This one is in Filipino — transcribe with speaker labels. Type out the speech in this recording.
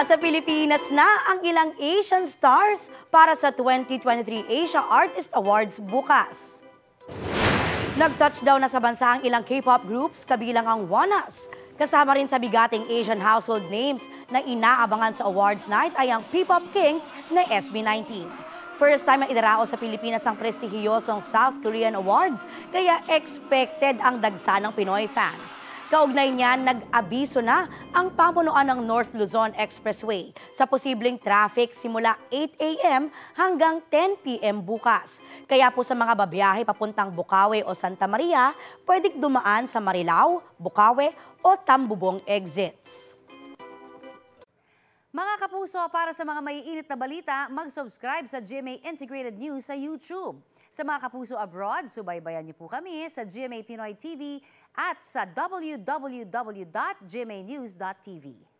Speaker 1: Nasa Pilipinas na ang ilang Asian stars para sa 2023 Asia Artist Awards bukas. Nag-touchdown na sa bansa ang ilang K-pop groups kabilang ang ONEUS. Kasama rin sa bigating Asian household names na inaabangan sa awards night ay ang P-pop kings na SB19. First time na idarao sa Pilipinas ang prestihiyosong South Korean Awards, kaya expected ang dagsa ng Pinoy fans. Kaugnay niyan, nag-abiso na ang pamunuan ng North Luzon Expressway sa posibleng traffic simula 8 a.m. hanggang 10 p.m. bukas. Kaya po sa mga babiyahe papuntang Bukawi o Santa Maria, pwedeng dumaan sa Marilao, Bukawi o Tambubong exits.
Speaker 2: Mga kapuso, para sa mga maiinit na balita, mag-subscribe sa GMA Integrated News sa YouTube. Sa mga kapuso abroad, subaybayan niyo po kami sa GMA Pinoy TV at sa www.gmanews.tv.